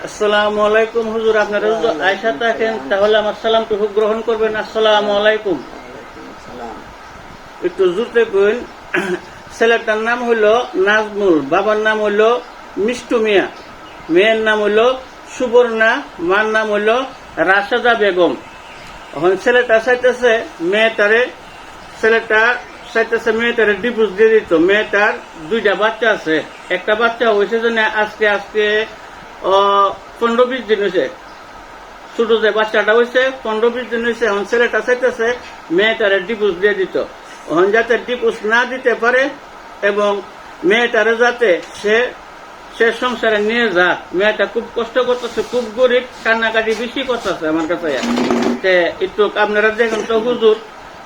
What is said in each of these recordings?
আসসালামু আলাইকুম হুজুর, আপনারা যদি আয়সা থাকেন তাহলে আমার সালামটুকু গ্রহণ করবেন। আসসালামু আলাইকুম। একটু জুড়তে কইন। ছেলেটার নাম হইলো নাজমুল, বাবার নাম হইলো মিষ্টু মিয়া, মেয়ের নাম হইলো সুবর্ণা, মার নাম হইলো রাশেদা বেগম। এখন ছেলেটা চাইতেছে মেয়েটারে ডিভোর্স দিয়ে দিত। মেয়েটার 2টা বাচ্চা আছে, একটা বাচ্চা হয়েছে জন্য আজকে 15-20 দিন হয়েছে। ছোট যে বাচ্চাটা হয়েছে 15-20 দিন হয়েছে। এখন ছেলেটা চাইতেছে মেয়েটারে ডিভোর্স দিয়ে দিত। এখন যাতে ডিভোর্স না দিতে পারে এবং মেয়েটারে যাতে সে সংসারে নিয়ে যা। মেয়েটা খুব কষ্ট করতেছে, খুব গরিব, কান্নাকাটি বেশি করতেছে আমার কাছে। একটু আপনারা দেখেন তো হুজুর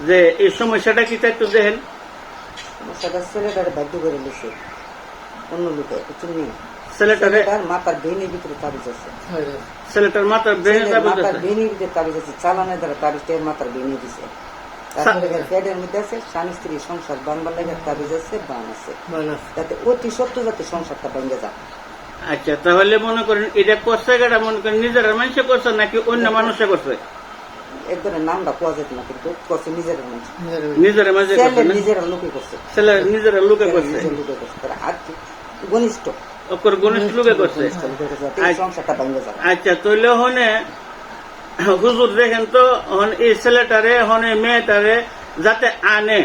যে এই সমস্যাটা কি একটু দেখেন। ছেলেটারে বাধ্য করে নিছে অন্য লোকে, ছেলেটার মাথার বেনির ভিতরে তাবিজ আছে, ছেলেটার মাথার বেনির ভিতরে তাবিজ আছে, চালানের দ্বারা তাবিজটা মাথার বেনি দিছে। তারপরে পেটের মধ্যে আছে স্বামী স্ত্রী সংসার বাংবার লাগে তাবিজ আছে, বান আছে, যাতে অতি সত্য যাতে সংসারটা ভেঙে যায়। আচ্ছা, তাহলে মনে করেন এটা করছে গেটা মনে করেন নিজের মানুষে করছে নাকি অন্য মানুষে করছে? একজনের নামটা পাওয়া যেত না, কিন্তু করছে নিজের মানুষ, নিজের মাঝে নিজের লোকে করছে, ছেলে নিজের লোকে করছে, ঘনিষ্ঠ ঘনিষ্ঠ লোকে করছে। সংসারটা ভেঙে যায়। আচ্ছা, তাহলে হনে হুজুর দেখেন তো এই ছেলেটারে মেয়েটারে যাতে আনে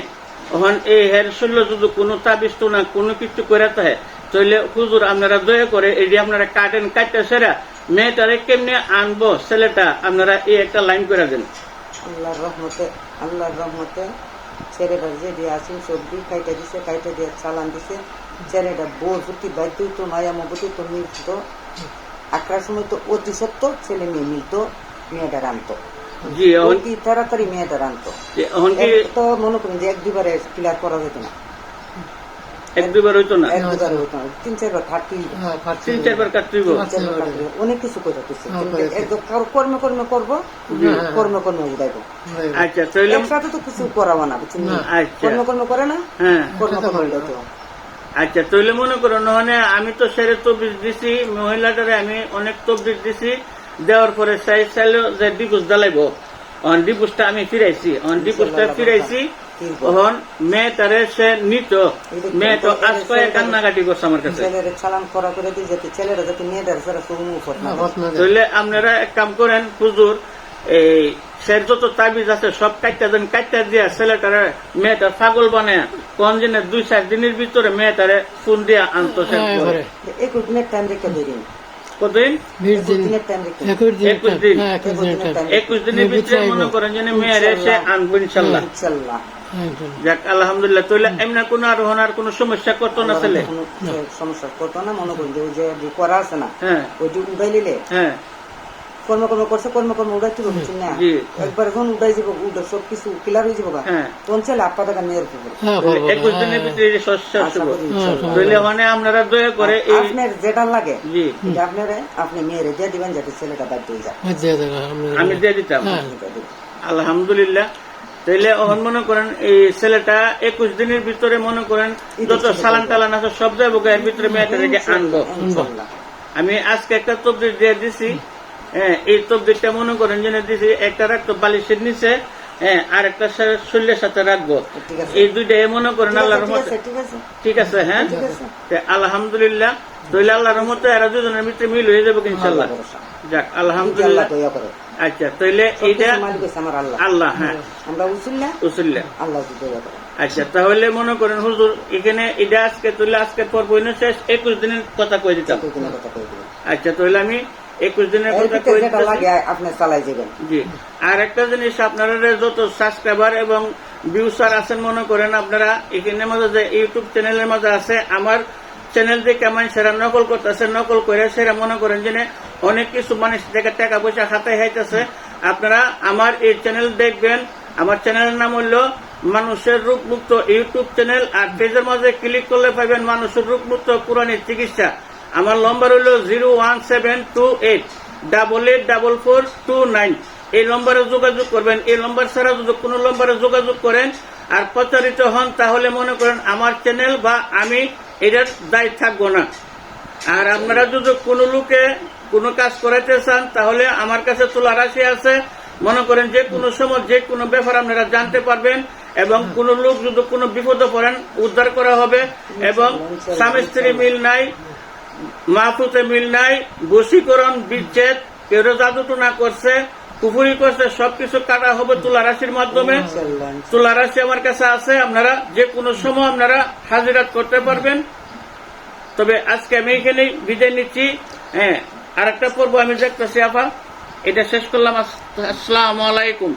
এই হের শৈল্য যদি কোনো তাবিজ তো না কোনো কিছু করে থাকে, তাহলে হুজুর আপনারা দয়া করে এটি আপনারা কাটতে সেরা মেয়েটারে কেমনে আনবো ছেলেটা আপনারা এই একটা লাইন করে দেন। আল্লাহর রহমতে ছেলেটা যে দিয়ে আসেন সবজি কাইটা দিছে, কাইটা দিয়ে চালান দিছে। ছেলেটা বোর প্রতি বাধ্য হইতো, মায়া মবতি তো মিলত। আঁকড়ার সময় তো অতি সত্য ছেলে মেয়ে মিলত, মেয়েটা রানতো। জি, অতি তাড়াতাড়ি মেয়েটা রানতো। তো মনে করেন যে 1-2বারে ক্লিয়ার করা যেত না, 1-2বার হইতো না, 1-2বার হইতো না, 3-4বার কাটতে, 3-4বার কাটতে অনেক কিছু করে কর্মে করবো, কর্মে উঠাইবো। আচ্ছা, তাহলে একসাথে তো কিছু করাবো না, বুঝছেন? কর্মে করে না, কর্মে উঠাইতো। আচ্ছা, তাহলে মনে করুন আমি তো সেরে তববিজ দিছি, মহিলাটারে আমি অনেক তববিজ দিছি, দেওয়ার পরে চাইলো যে ডিভোর্স দালাইব। ডিভোর্সটা আমি ফিরাইছি, তখন মেয়েটারে সে নিত। মেয়ে তো আজ কয়েক কান্নাকাটি করছে আমার কাছে। তাহলে আপনারা এক কাম করেন হুজুর, এই সের যত তাবিজ আছে সব কাটটা দিয়া ছেলেটারে মেয়েটা পাগল বানায় কোন দিনে 2-4 দিনের ভিতরে মেয়েটারে ফোন দিয়া আনতো। 21 দিনের টাইম রেখে দিন। কতদিন? 21 দিনের ভিতরে মনে করেন যে মেয়েরে সে আনবো ইনশাল্লাহ। যাক, আলহামদুলিল্লাহ। তাহলে এমনি কোন আর কোন সমস্যা করতো না ছেলে? সমস্যা করতো না। মনে করেন যে করা আছে না, ওইটি উঠাই নিলে কর্ম করছে, কর্ম উঠাইতে পারছেন না, একবার যখন উঠাই যাব সবকিছু ক্লিয়ার হয়ে যাবো। তখন ছেলে আপা টাকা নিয়ে 21 দিনের ভিতরে আপনারা দয়া করে আপনার যেটা লাগে আপনি মেয়েরে দিয়ে দিবেন, যাতে ছেলেটা বাধ্য হয়ে যায়। আমি দিয়ে দিতাম আলহামদুলিল্লাহ। তাইলে এখন মনে করেন এই ছেলেটা 21 দিনের ভিতরে মনে করেন যত সালান টালান আছে সব যাবো, এর ভিতরে মেয়েটা রেখে আনবো। আমি আজকে একটা তবদির দিয়ে দিছি। এই তবদিরটা মনে করেন যে দিছি, একটা রাখতো বালিশের নিচে, আর একটা শরীরের সাথে রাখবো। এই 2টাই মনে করেন আল্লাহর রহমতে ঠিক আছে। হ্যাঁ, আলহামদুলিল্লাহ। তাহলে আল্লাহর রহমতে এরা দুজনের ভিতরে মিল হয়ে যাবে ইনশাল্লাহ। যাক, আলহামদুলিল্লাহ। আচ্ছা, তাহলে এইটা আল্লাহ, হ্যাঁ উসুল্লাহ। আচ্ছা, তাহলে মনে করেন হুজুর এখানে এটা আজকে তুলে আজকের পর বই শেষ 21 দিনের কথা কয়ে দিতাম। আচ্ছা, তাহলে আমি 21 দিনের কথা কয়ে আপনি চালাই যাবেন। জি, আর একটা জিনিস, আপনারা যত সাবস্ক্রাইবার এবং ভিউসার আছেন মনে করেন আপনারা এখানে মাঝে যে ইউটিউব চ্যানেলের মাঝে আছে, আমার চ্যানেল দিয়ে কেমন সেরা নকল করতেছে, নকল করে সেরা মনে করেন যে অনেক কিছু মানুষ থেকে টাকা পয়সা খাতায় হাইতেছে। আপনারা আমার এই চ্যানেল দেখবেন। আমার চ্যানেলের নাম হলো মানুষের রূপ মুক্ত ইউটিউব চ্যানেল। আর পেজের মাঝে ক্লিক করলে পাবেন মানুষের রূপ মুক্ত কোরআনের চিকিৎসা। আমার নম্বর হলো 01728884429। এই নম্বরে যোগাযোগ করবেন। এই নম্বর ছাড়া যদি কোনো নম্বরে যোগাযোগ করেন আর প্রচারিত হন, তাহলে মনে করেন আমার চ্যানেল বা আমি এটার দায়ী থাকবো না। আর আপনারা যদি কোনো লোকে কোনো কাজ করাইতে চান তাহলে আমার কাছে তুলা রাশি আছে, মনে করেন যে কোনো সময় যে কোনো ব্যাপার আপনারা জানতে পারবেন, এবং কোন লোক যদি কোনো বিপদে পড়েন উদ্ধার করা হবে। এবং স্বামী স্ত্রী মিল নাই, মাহফুতে মিল নাই, বশীকরণ বিচ্ছেদ, কেউ জাদুটনা করছে, কুফুরি করছে, সবকিছু কাটা হবে তুলা রাশির মাধ্যমে। ইনশাআল্লাহ। তুলা রাশি আমার কাছে আছে, আপনারা যে কোনো সময় আপনারা হাজিরাত করতে পারবেন। তবে আজকে আমি এখানেই বিদায় নিচ্ছি। হ্যাঁ, আর একটা পর্ব আমি দেখতেছি আপা, এটা শেষ করলাম। আসসালামু আলাইকুম।